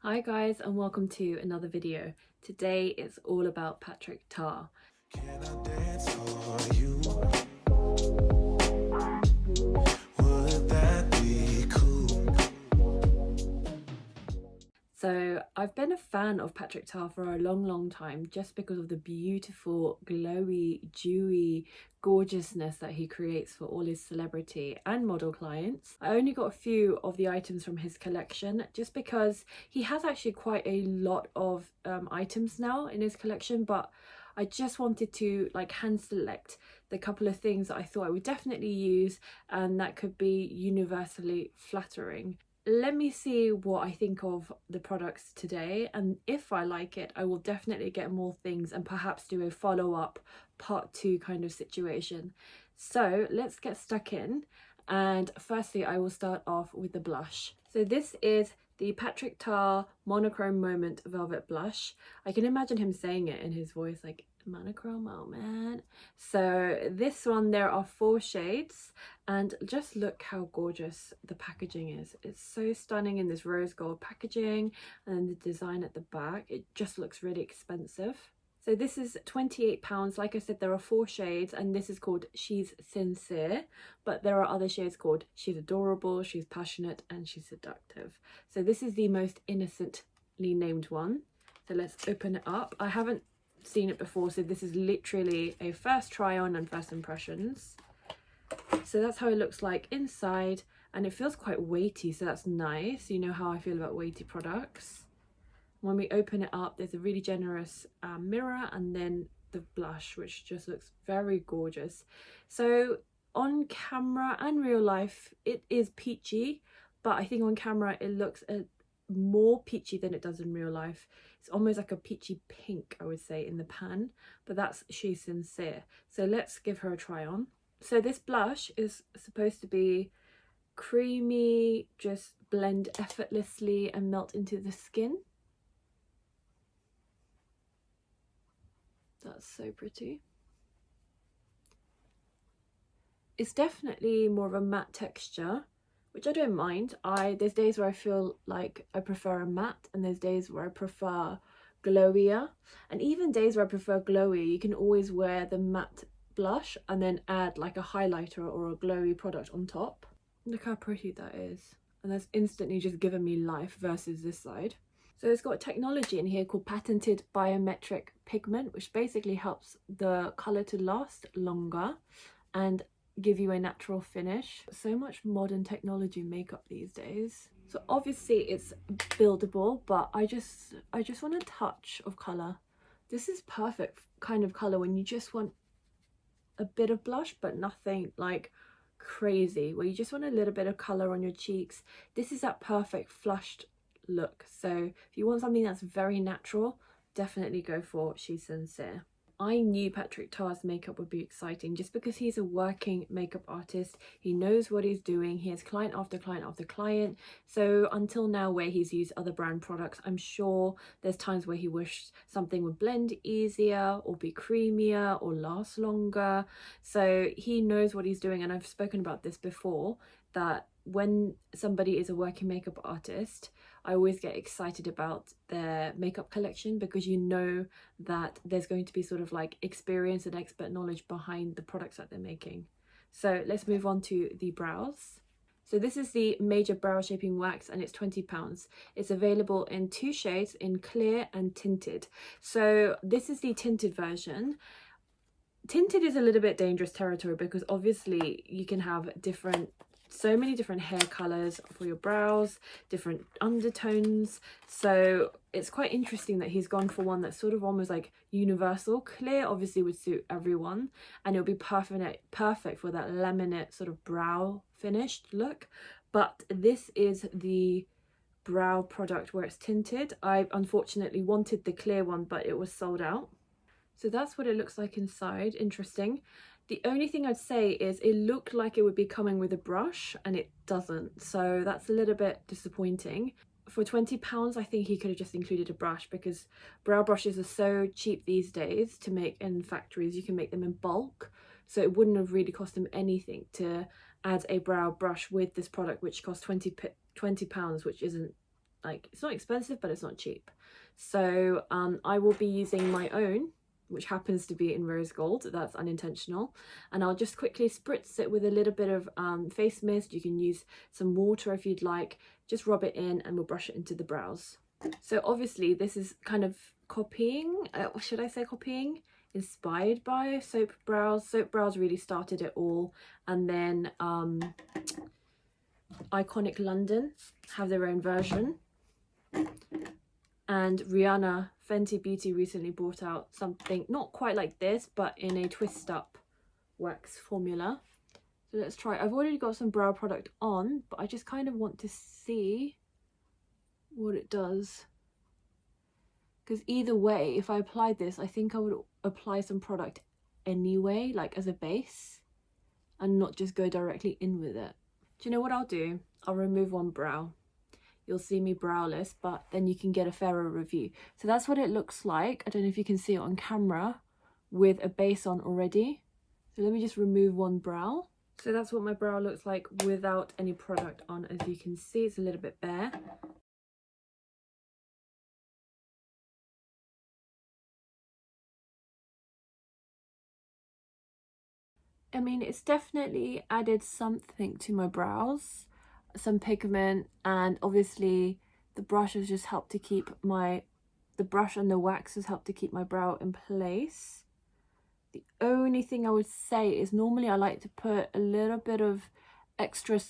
Hi guys, and welcome to another video. Today it's all about Patrick Tar. Can I dance for you? Would that be cool? So I've been a fan of Patrick Tar for a long time just because of the beautiful, glowy, dewy gorgeousness that he creates for all his celebrity and model clients. I only got a few of the items from his collection just because he has actually quite a lot of items now in his collection, but I just wanted to hand select the couple of things that I thought I would definitely use and that could be universally flattering. Let me see what I think of the products today, and if I like it I will definitely get more things and perhaps do a follow-up part 2 kind of situation. So let's get stuck in, and firstly I will start off with the blush. So this is the Patrick Tar Monochrome Moment Velvet Blush. I can imagine him saying it in his voice, like monochrome moment. So this one, there are 4 shades, and just look how gorgeous the packaging is. It's so stunning in this rose gold packaging, and then the design at the back, it just looks really expensive. So this is £28. Like I said, there are 4 shades, and this is called She's Sincere, but there are other shades called She's Adorable, She's Passionate, and She's Seductive. So this is the most innocently named one. So let's open it up. I haven't seen it before, so this is literally a first try on and first impressions. So that's how it looks like inside, and it feels quite weighty, so that's nice. You know how I feel about weighty products. When we open it up, there's a really generous mirror, and then the blush, which just looks very gorgeous. So on camera and real life it is peachy, but I think on camera it looks more peachy than it does in real life. It's almost like a peachy pink, I would say, in the pan, but that's She's Sincere. So let's give her a try on. So this blush is supposed to be creamy, just blend effortlessly and melt into the skin. That's so pretty. It's definitely more of a matte texture, which I don't mind. There's days where I feel like I prefer a matte, and there's days where I prefer glowier. And even days where I prefer glowy, you can always wear the matte blush and then add like a highlighter or a glowy product on top. Look how pretty that is. And that's instantly just given me life versus this side. So it's got technology in here called patented biometric pigment, which basically helps the colour to last longer and give you a natural finish. So much modern technology in makeup these days. So obviously it's buildable, but I just want a touch of colour. This is perfect kind of colour when you just want a bit of blush but nothing like crazy, where you just want a little bit of colour on your cheeks. This is that perfect flushed look. So if you want something that's very natural, definitely go for She's Sincere. I knew Patrick Tar's makeup would be exciting just because he's a working makeup artist. He knows what he's doing. He has client after client after client. So until now, where he's used other brand products, I'm sure there's times where he wished something would blend easier or be creamier or last longer. So he knows what he's doing, and I've spoken about this before, that when somebody is a working makeup artist, I always get excited about their makeup collection, because you know that there's going to be sort of like experience and expert knowledge behind the products that they're making. So let's move on to the brows. So this is the Major Brow Shaping Wax, and it's £20. It's available in 2 shades, in clear and tinted. So this is the tinted version. Tinted is a little bit dangerous territory because obviously you can have so many different hair colors for your brows, different undertones. So it's quite interesting that he's gone for one that's sort of almost like universal. Clear obviously would suit everyone, and it'll be perfect for that laminate sort of brow finished look. But this is the brow product where it's tinted. I unfortunately wanted the clear one, but it was sold out. So that's what it looks like inside. Interesting. The only thing I'd say is it looked like it would be coming with a brush, and it doesn't. So that's a little bit disappointing. For £20, I think he could have just included a brush, because brow brushes are so cheap these days to make in factories. You can make them in bulk. So it wouldn't have really cost him anything to add a brow brush with this product, which costs £20, which isn't like, it's not expensive, but it's not cheap. So I will be using my own, which happens to be in rose gold. That's unintentional. And I'll just quickly spritz it with a little bit of face mist. You can use some water if you'd like. Just rub it in and we'll brush it into the brows. So obviously this is kind of copying, should I say copying? Inspired by Soap Brows. Soap Brows really started it all, and then Iconic London have their own version, and Rihanna Fenty Beauty recently brought out something not quite like this, but in a twist up wax formula. So let's try. I've already got some brow product on, but I just kind of want to see what it does, because either way, if I applied this, I think I would apply some product anyway, like as a base, and not just go directly in with it. Do you know what I'll do? I'll remove one brow. You'll see me browless, but then you can get a fairer review. So that's what it looks like. I don't know if you can see it on camera with a base on already. So let me just remove one brow. So that's what my brow looks like without any product on. As you can see, it's a little bit bare. I mean, it's definitely added something to my brows, some pigment, and obviously the brush has just helped to keep the brush and the wax has helped to keep my brow in place. The only thing I would say is normally I like to put a little bit of extra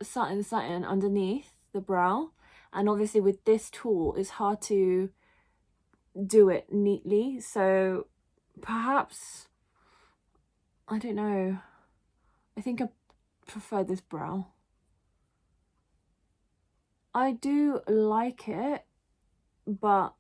satin underneath the brow, and obviously with this tool it's hard to do it neatly, so perhaps, I don't know, I think I prefer this brow. I do like it, but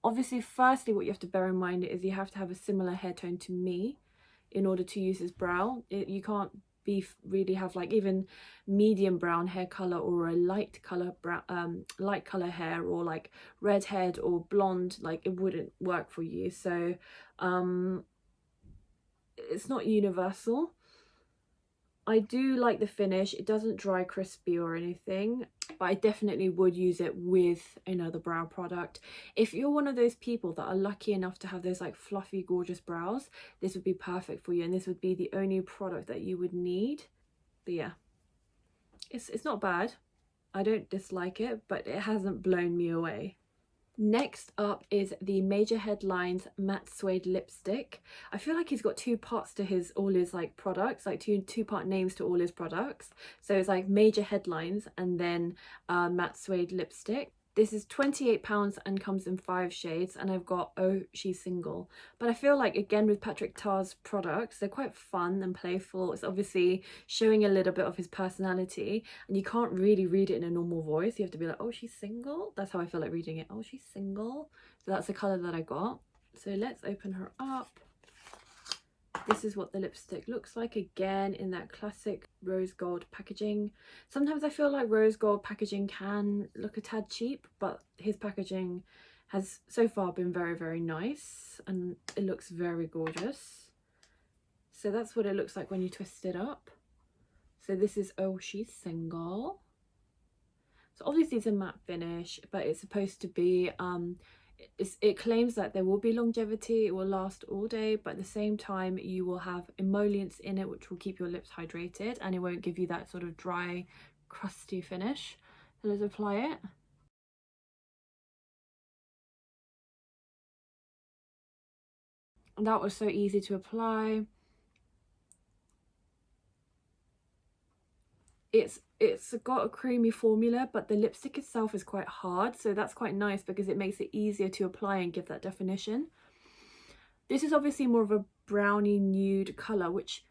obviously firstly what you have to bear in mind is you have to have a similar hair tone to me in order to use this brow. You can't really have like even medium brown hair color or a light color hair, or like redhead or blonde. Like, it wouldn't work for you. So it's not universal. I do like the finish. It doesn't dry crispy or anything, but I definitely would use it with another brow product. If you're one of those people that are lucky enough to have those like fluffy, gorgeous brows, this would be perfect for you, and this would be the only product that you would need. But yeah, it's not bad. I don't dislike it, but it hasn't blown me away. Next up is the Major Headlines Matte Suede Lipstick. I feel like he's got two parts to all his like products, like two-part names to all his products. So it's like Major Headlines and then Matte Suede Lipstick. This is £28 and comes in 5 shades, and I've got Oh She's Single. But I feel like, again, with Patrick Ta's products, they're quite fun and playful. It's obviously showing a little bit of his personality, and you can't really read it in a normal voice. You have to be like, oh, she's single. That's how I feel like reading it. Oh, she's single. So that's the colour that I got. So let's open her up. This is what the lipstick looks like, again in that classic rose gold packaging. Sometimes I feel like rose gold packaging can look a tad cheap, but his packaging has so far been very, very nice, and it looks very gorgeous. So that's what it looks like when you twist it up. So this is Oh She's Single. So obviously it's a matte finish, but it's supposed to be it claims that there will be longevity, it will last all day, but at the same time you will have emollients in it which will keep your lips hydrated, and it won't give you that sort of dry, crusty finish. So let's apply it. And that was so easy to apply. It's got a creamy formula, but the lipstick itself is quite hard, so that's quite nice because it makes it easier to apply and give that definition. This is obviously more of a browny nude colour, which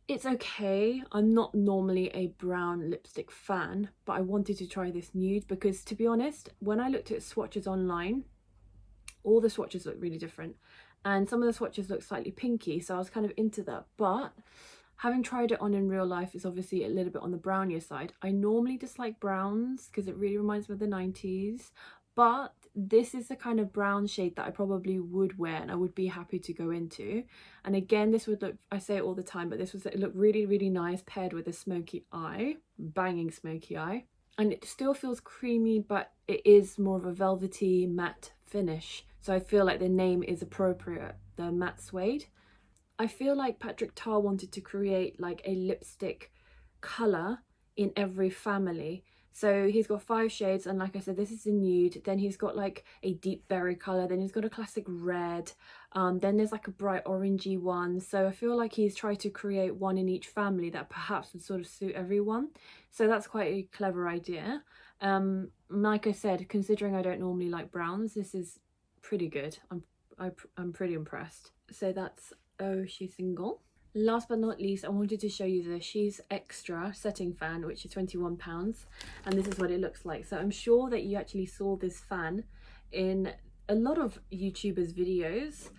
it's okay. I'm not normally a brown lipstick fan, but I wanted to try this nude because, to be honest, when I looked at swatches online, all the swatches look really different, and some of the swatches look slightly pinky, so I was kind of into that. But having tried it on in real life is obviously a little bit on the brownier side. I normally dislike browns because it really reminds me of the 90s, but this is the kind of brown shade that I probably would wear and I would be happy to go into. And again, this would look, I say it all the time, but it looked really, really nice paired with a smoky eye, banging smoky eye. and it still feels creamy, but it is more of a velvety matte finish. So I feel like the name is appropriate, the matte suede. I feel like Patrick Tar wanted to create like a lipstick colour in every family. So he's got 5 shades, and like I said, this is a nude. Then he's got like a deep berry colour, then he's got a classic red, then there's like a bright orangey one. So I feel like he's tried to create one in each family that perhaps would sort of suit everyone. So that's quite a clever idea. Like I said, considering I don't normally like browns, this is pretty good. I'm pretty impressed. So that's 𝕬𝕬𝕤𝕤𝕤𝕤. Last but not least, I wanted to show you the She's Extra setting fan, which is £21, and this is what it looks like. So I'm sure that you actually saw this fan in a lot of YouTubers' videos.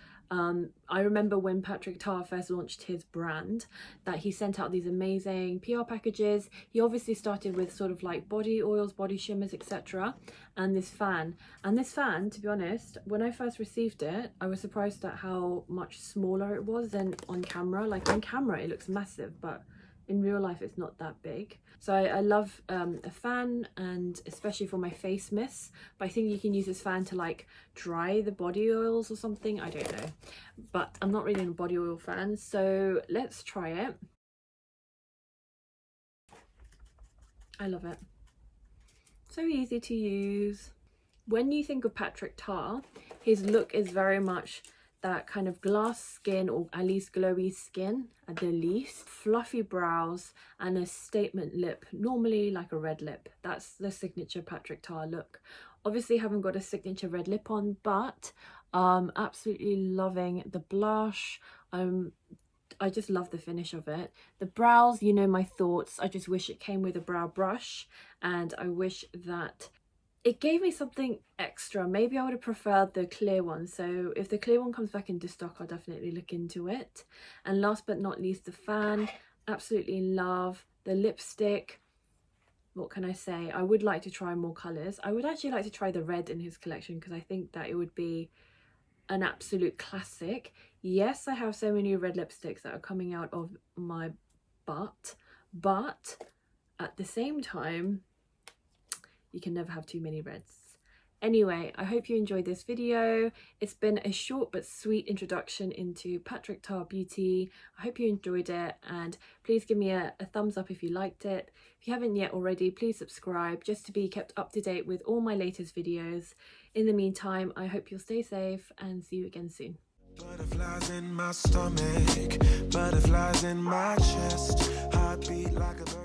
I remember when Patrick Tar first launched his brand that he sent out these amazing PR packages. He obviously started with sort of like body oils, body shimmers, etc. And this fan, to be honest, when I first received it, I was surprised at how much smaller it was than on camera. Like on camera it looks massive, but in real life it's not that big. So I love a fan, and especially for my face mists, but I think you can use this fan to like dry the body oils or something, I don't know, but I'm not really a body oil fan, so let's try it. I love it, so easy to use. When you think of Patrick Tar, his look is very much that kind of glass skin, or at least glowy skin at the least, fluffy brows and a statement lip, normally like a red lip. That's the signature Patrick Tar look. Obviously haven't got a signature red lip on, but absolutely loving the blush. I just love the finish of it. The brows, you know my thoughts. I just wish it came with a brow brush, and I wish that it gave me something extra. Maybe I would have preferred the clear one. So if the clear one comes back into stock, I'll definitely look into it. And last but not least, the fan. Absolutely love the lipstick. What can I say? I would like to try more colours. I would actually like to try the red in his collection, because I think that it would be an absolute classic. Yes, I have so many red lipsticks that are coming out of my butt, but at the same time, you can never have too many reds. Anyway, I hope you enjoyed this video. It's been a short but sweet introduction into Patrick Tar Beauty. I hope you enjoyed it, and please give me a thumbs up if you liked it. If you haven't yet already, please subscribe just to be kept up to date with all my latest videos. In the meantime, I hope you'll stay safe, and see you again soon. Butterflies in my stomach, butterflies in my chest, heartbeat like a bird.